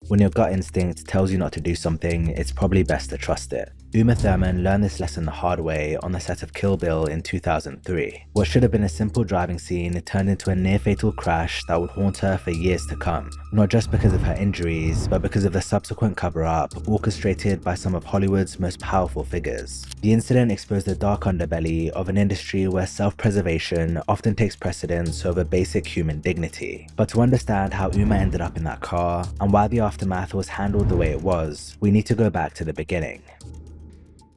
When your gut instinct tells you not to do something, it's probably best to trust it. Uma Thurman learned this lesson the hard way on the set of Kill Bill in 2003. What should have been a simple driving scene turned into a near-fatal crash that would haunt her for years to come, not just because of her injuries, but because of the subsequent cover-up orchestrated by some of Hollywood's most powerful figures. The incident exposed the dark underbelly of an industry where self-preservation often takes precedence over basic human dignity. But to understand how Uma ended up in that car, and why the aftermath was handled the way it was, we need to go back to the beginning.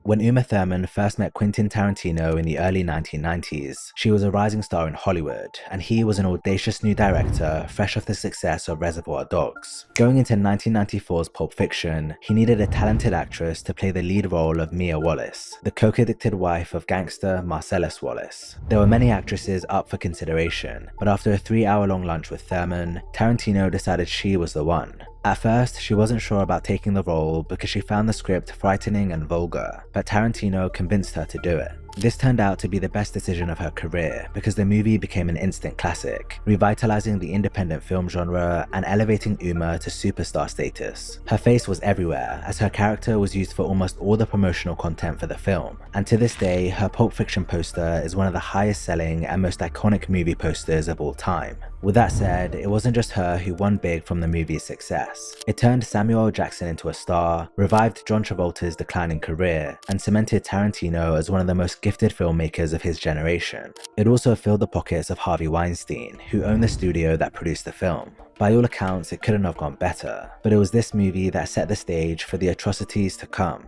When Uma Thurman first met Quentin Tarantino in the early 1990s, she was a rising star in Hollywood, and he was an audacious new director fresh off the success of Reservoir Dogs. Going into 1994's Pulp Fiction, he needed a talented actress to play the lead role of Mia Wallace, the coke-addicted wife of gangster Marcellus Wallace. There were many actresses up for consideration, but after a 3-hour-long lunch with Thurman, Tarantino decided she was the one. At first, she wasn't sure about taking the role because she found the script frightening and vulgar, but Tarantino convinced her to do it. This turned out to be the best decision of her career because the movie became an instant classic, revitalizing the independent film genre and elevating Uma to superstar status. Her face was everywhere as her character was used for almost all the promotional content for the film, and to this day, her Pulp Fiction poster is one of the highest selling and most iconic movie posters of all time. With that said, it wasn't just her who won big from the movie's success. It turned Samuel L. Jackson into a star, revived John Travolta's declining career, and cemented Tarantino as one of the most gifted filmmakers of his generation. It also filled the pockets of Harvey Weinstein, who owned the studio that produced the film. By all accounts, it couldn't have gone better, but it was this movie that set the stage for the atrocities to come.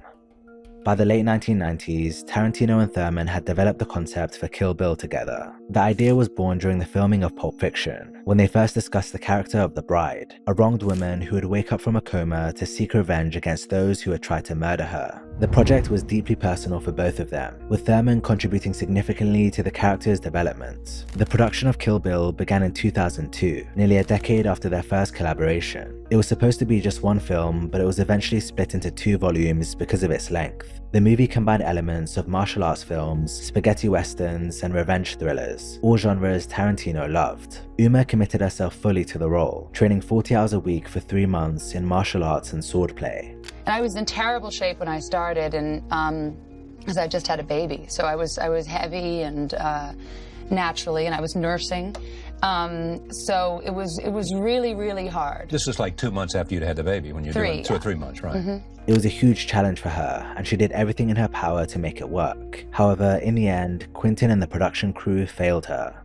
By the late 1990s, Tarantino and Thurman had developed the concept for Kill Bill together. The idea was born during the filming of Pulp Fiction, when they first discussed the character of the bride, a wronged woman who would wake up from a coma to seek revenge against those who had tried to murder her. The project was deeply personal for both of them, with Thurman contributing significantly to the character's development. The production of Kill Bill began in 2002, nearly a decade after their first collaboration. It was supposed to be just one film, but it was eventually split into 2 volumes because of its length. The movie combined elements of martial arts films, spaghetti westerns, and revenge thrillers, all genres Tarantino loved. Uma committed herself fully to the role, training 40 hours a week for 3 months in martial arts and swordplay. I was in terrible shape when I started, and because I just had a baby, so I was heavy and naturally, and I was nursing. So it was really, really hard. This was like 2 months after you'd had the baby when you're doing 2 or 3 months, right? Mm-hmm. It was a huge challenge for her, and she did everything in her power to make it work. However, in the end, Quentin and the production crew failed her.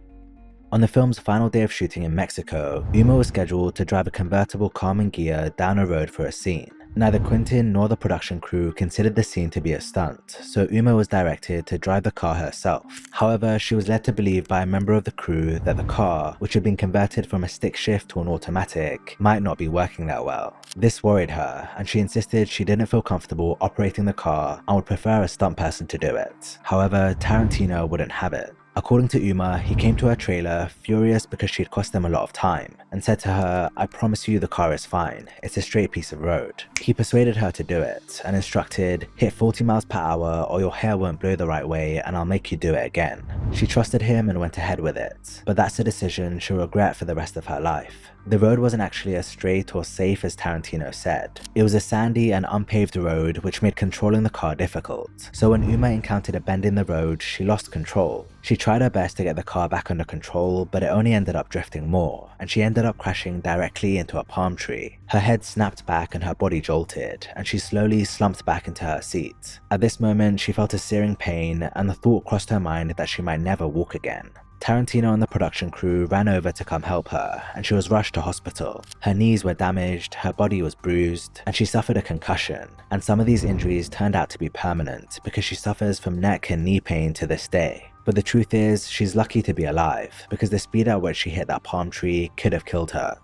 On the film's final day of shooting in Mexico, Uma was scheduled to drive a convertible Carmen Ghia down a road for a scene. Neither Quentin nor the production crew considered the scene to be a stunt, so Uma was directed to drive the car herself. However, she was led to believe by a member of the crew that the car, which had been converted from a stick shift to an automatic, might not be working that well. This worried her, and she insisted she didn't feel comfortable operating the car and would prefer a stunt person to do it. However, Tarantino wouldn't have it. According to Uma, he came to her trailer furious because she had cost them a lot of time, and said to her, "I promise you the car is fine, it's a straight piece of road." He persuaded her to do it, and instructed, "Hit 40 miles per hour or your hair won't blow the right way and I'll make you do it again." She trusted him and went ahead with it, but that's a decision she'll regret for the rest of her life. The road wasn't actually as straight or safe as Tarantino said. It was a sandy and unpaved road which made controlling the car difficult, so when Uma encountered a bend in the road, she lost control. She tried her best to get the car back under control, but it only ended up drifting more, and she ended up crashing directly into a palm tree. Her head snapped back and her body jolted, and she slowly slumped back into her seat. At this moment, she felt a searing pain, and the thought crossed her mind that she might never walk again. Tarantino and the production crew ran over to come help her, and she was rushed to hospital. Her knees were damaged, her body was bruised, and she suffered a concussion, and some of these injuries turned out to be permanent because she suffers from neck and knee pain to this day. But the truth is, she's lucky to be alive, because the speed at which she hit that palm tree could have killed her.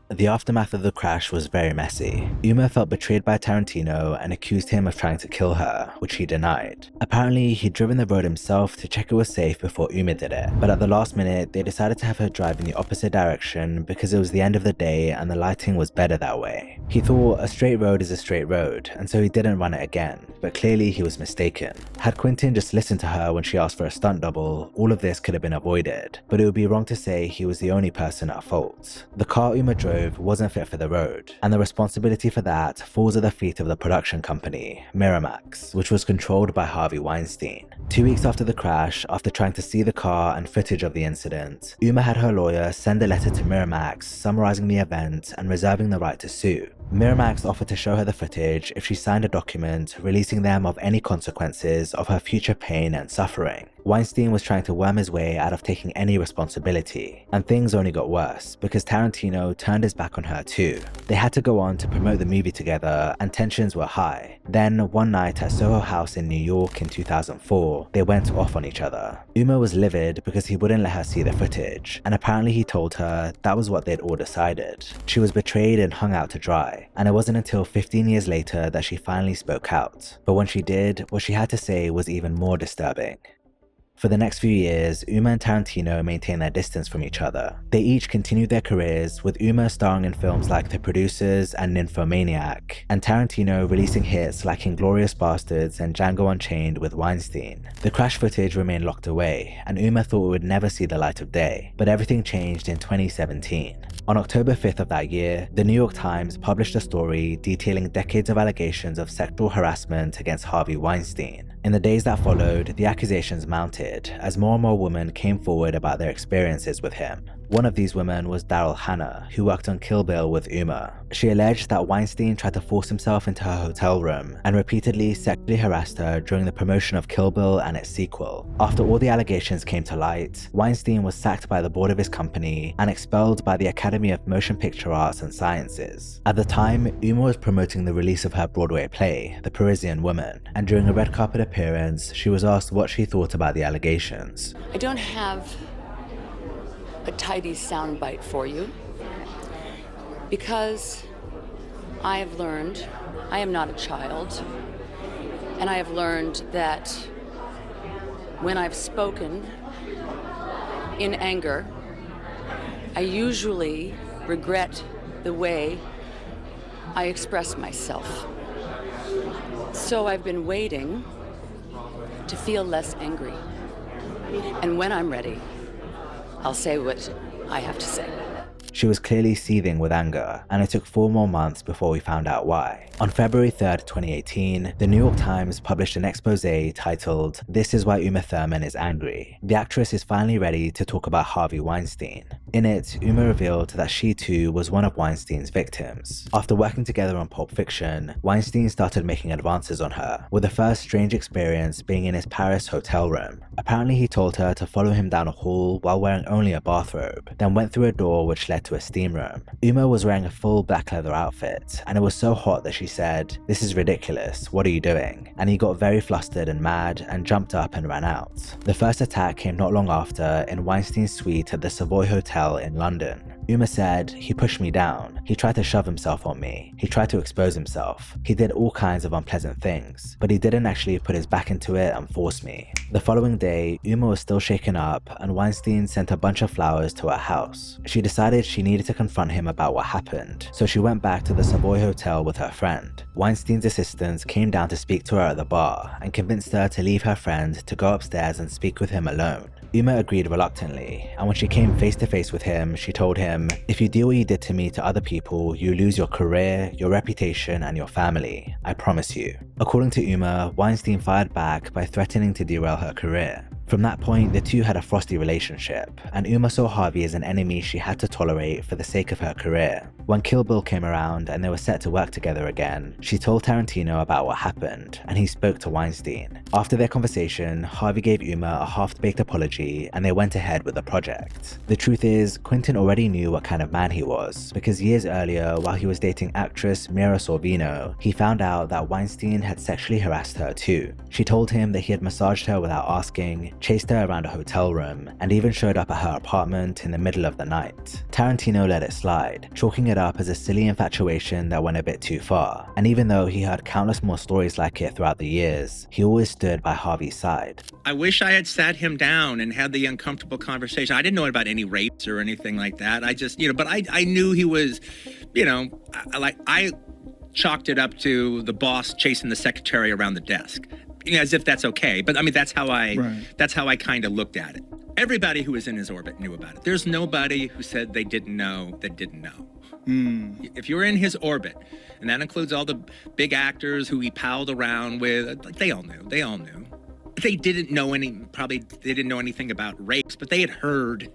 The aftermath of the crash was very messy. Uma felt betrayed by Tarantino and accused him of trying to kill her, which he denied. Apparently, he'd driven the road himself to check it was safe before Uma did it, but at the last minute, they decided to have her drive in the opposite direction because it was the end of the day and the lighting was better that way. He thought a straight road is a straight road, and so he didn't run it again, but clearly he was mistaken. Had Quentin just listened to her when she asked for a stunt double, all of this could have been avoided, but it would be wrong to say he was the only person at fault. The car Uma drove stove wasn't fit for the road, and the responsibility for that falls at the feet of the production company, Miramax, which was controlled by Harvey Weinstein. 2 weeks after the crash, after trying to see the car and footage of the incident, Uma had her lawyer send a letter to Miramax summarizing the event and reserving the right to sue. Miramax offered to show her the footage if she signed a document releasing them of any consequences of her future pain and suffering. Weinstein was trying to worm his way out of taking any responsibility, and things only got worse because Tarantino turned his back on her too. They had to go on to promote the movie together and tensions were high. Then one night at Soho House in New York in 2004, they went off on each other. Uma was livid because he wouldn't let her see the footage, and apparently he told her that was what they'd all decided. She was betrayed and hung out to dry, and it wasn't until 15 years later that she finally spoke out. But when she did, what she had to say was even more disturbing. For the next few years, Uma and Tarantino maintained their distance from each other. They each continued their careers, with Uma starring in films like The Producers and Nymphomaniac, and Tarantino releasing hits like Inglourious Basterds and Django Unchained with Weinstein. The crash footage remained locked away, and Uma thought it would never see the light of day, but everything changed in 2017. On October 5th of that year, the New York Times published a story detailing decades of allegations of sexual harassment against Harvey Weinstein. In the days that followed, the accusations mounted as more and more women came forward about their experiences with him. One of these women was Daryl Hannah, who worked on Kill Bill with Uma. She alleged that Weinstein tried to force himself into her hotel room and repeatedly sexually harassed her during the promotion of Kill Bill and its sequel. After all the allegations came to light, Weinstein was sacked by the board of his company and expelled by the Academy of Motion Picture Arts and Sciences. At the time, Uma was promoting the release of her Broadway play, The Parisian Woman, and during a red carpet appearance, she was asked what she thought about the allegations. I don't have a tidy soundbite for you because I have learned I am not a child, and I have learned that when I've spoken in anger, I usually regret the way I express myself. So I've been waiting to feel less angry, and when I'm ready, I'll say what I have to say. She was clearly seething with anger, and it took 4 more months before we found out why. On February 3rd, 2018, the New York Times published an expose titled, "This is why Uma Thurman is angry." The actress is finally ready to talk about Harvey Weinstein. In it, Uma revealed that she too was one of Weinstein's victims. After working together on Pulp Fiction, Weinstein started making advances on her, with the first strange experience being in his Paris hotel room. Apparently he told her to follow him down a hall while wearing only a bathrobe, then went through a door which led to a steam room. Uma was wearing a full black leather outfit, and it was so hot that she said, "This is ridiculous, what are you doing?" And he got very flustered and mad and jumped up and ran out. The first attack came not long after in Weinstein's suite at the Savoy Hotel in London. Uma said, "He pushed me down. He tried to shove himself on me. He tried to expose himself. He did all kinds of unpleasant things, but he didn't actually put his back into it and force me." The following day, Uma was still shaken up, and Weinstein sent a bunch of flowers to her house. She decided she needed to confront him about what happened, so she went back to the Savoy Hotel with her friend. Weinstein's assistants came down to speak to her at the bar and convinced her to leave her friend to go upstairs and speak with him alone. Uma agreed reluctantly, and when she came face to face with him, she told him, "If you do what you did to me to other people, you lose your career, your reputation, and your family. I promise you." According to Uma, Weinstein fired back by threatening to derail her career. From that point, the two had a frosty relationship, and Uma saw Harvey as an enemy she had to tolerate for the sake of her career. When Kill Bill came around and they were set to work together again, she told Tarantino about what happened, and he spoke to Weinstein. After their conversation, Harvey gave Uma a half-baked apology, and they went ahead with the project. The truth is, Quentin already knew what kind of man he was, because years earlier, while he was dating actress Mira Sorvino, he found out that Weinstein had sexually harassed her too. She told him that he had massaged her without asking, chased her around a hotel room, and even showed up at her apartment in the middle of the night. Tarantino let it slide, chalking it up as a silly infatuation that went a bit too far, and even though he heard countless more stories like it throughout the years, he always stood by Harvey's side. I wish I had sat him down and had the uncomfortable conversation. I didn't know about any rapes or anything like that. I just, but I knew he was, I chalked it up to the boss chasing the secretary around the desk. As if that's okay. But I mean, that's how I kind of looked at it. Everybody who was in his orbit knew about it. There's nobody who said they didn't know that didn't know. If you're in his orbit, and that includes all the big actors who he palled around with, like, they all knew. They didn't know anything about rapes, but they had heard.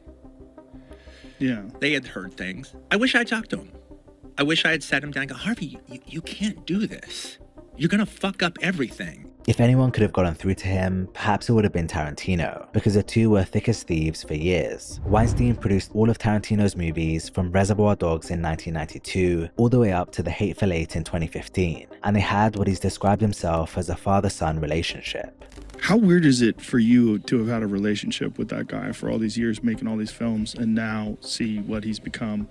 Yeah. They had heard things. I wish I'd talked to him. I wish I had sat him down and go, Harvey, you can't do this. You're gonna fuck up everything. If anyone could have gotten through to him, perhaps it would have been Tarantino, because the two were thick as thieves for years. Weinstein produced all of Tarantino's movies from Reservoir Dogs in 1992 all the way up to The Hateful Eight in 2015, and they had what he's described himself as a father-son relationship. How weird is it for you to have had a relationship with that guy for all these years, making all these films, and now see what he's become?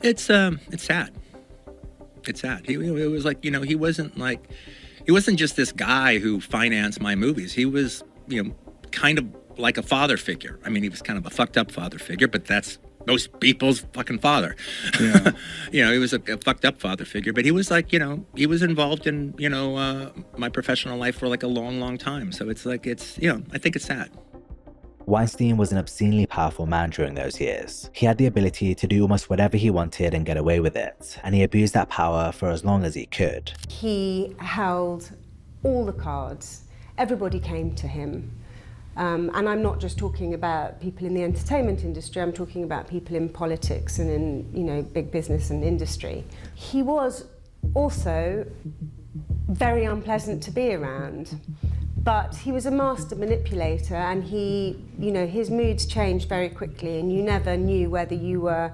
It's sad. It's sad. It was like, he wasn't just this guy who financed my movies. He was, kind of like a father figure. I mean, he was kind of a fucked up father figure, but that's most people's fucking father. Yeah. He was a fucked up father figure, but he was like, he was involved in, my professional life for like a long, long time. So it's like, I think it's sad. Weinstein was an obscenely powerful man during those years. He had the ability to do almost whatever he wanted and get away with it, and he abused that power for as long as he could. He held all the cards. Everybody came to him. And I'm not just talking about people in the entertainment industry, I'm talking about people in politics and in, big business and industry. He was also very unpleasant to be around. But he was a master manipulator, and his moods changed very quickly, and you never knew whether you were,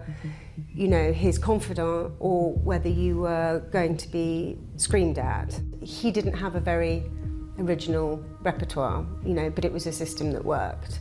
his confidant or whether you were going to be screamed at. He didn't have a very original repertoire, but it was a system that worked.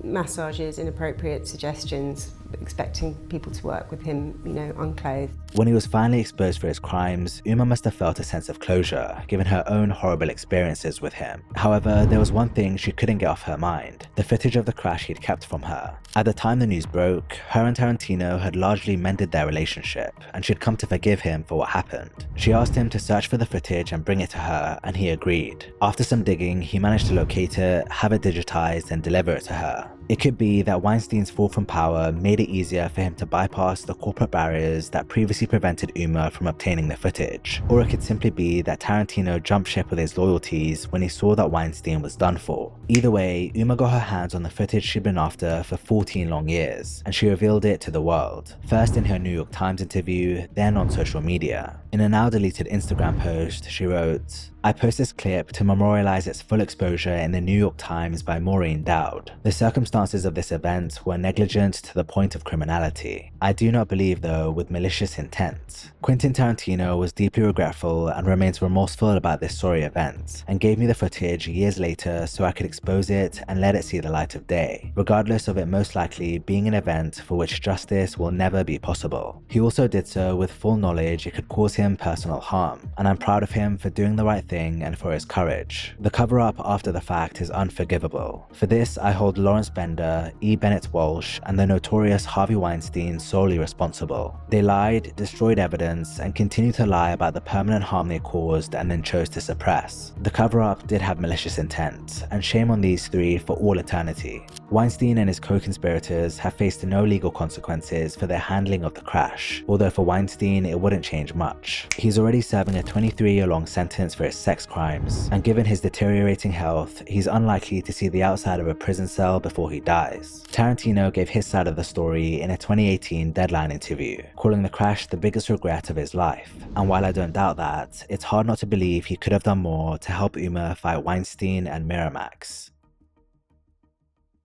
Massages, inappropriate suggestions, expecting people to work with him, unclothed. When he was finally exposed for his crimes, Uma must have felt a sense of closure, given her own horrible experiences with him. However, there was one thing she couldn't get off her mind: the footage of the crash he'd kept from her. At the time the news broke, her and Tarantino had largely mended their relationship, and she'd come to forgive him for what happened. She asked him to search for the footage and bring it to her, and he agreed. After some digging, he managed to locate it, have it digitized, and deliver it to her. It could be that Weinstein's fall from power made it easier for him to bypass the corporate barriers that previously prevented Uma from obtaining the footage, or it could simply be that Tarantino jumped ship with his loyalties when he saw that Weinstein was done for. Either way, Uma got her hands on the footage she'd been after for 14 long years, and she revealed it to the world, first in her New York Times interview, then on social media. In a now deleted Instagram post, she wrote, "I post this clip to memorialize its full exposure in the New York Times by Maureen Dowd. The circumstances of this event were negligent to the point of criminality. I do not believe, though, with malicious intent. Quentin Tarantino was deeply regretful and remains remorseful about this sorry event, and gave me the footage years later so I could expose it and let it see the light of day, regardless of it most likely being an event for which justice will never be possible. He also did so with full knowledge it could cause him personal harm, and I'm proud of him for doing the right thing and for his courage. The cover-up after the fact is unforgivable. For this, I hold Lawrence Bender, E. Bennett Walsh, and the notorious Harvey Weinstein solely responsible. They lied, destroyed evidence, and continue to lie about the permanent harm they caused and then chose to suppress. The cover-up did have malicious intent, and shame on these three for all eternity. Weinstein and his co-conspirators have faced no legal consequences for their handling of the crash, although for Weinstein it wouldn't change much. He's already serving a 23-year-long sentence for his sex crimes, and given his deteriorating health, he's unlikely to see the outside of a prison cell before he dies. Tarantino gave his side of the story in a 2018 Deadline interview, calling the crash the biggest regret of his life. And while I don't doubt that, it's hard not to believe he could have done more to help Uma fight Weinstein and Miramax.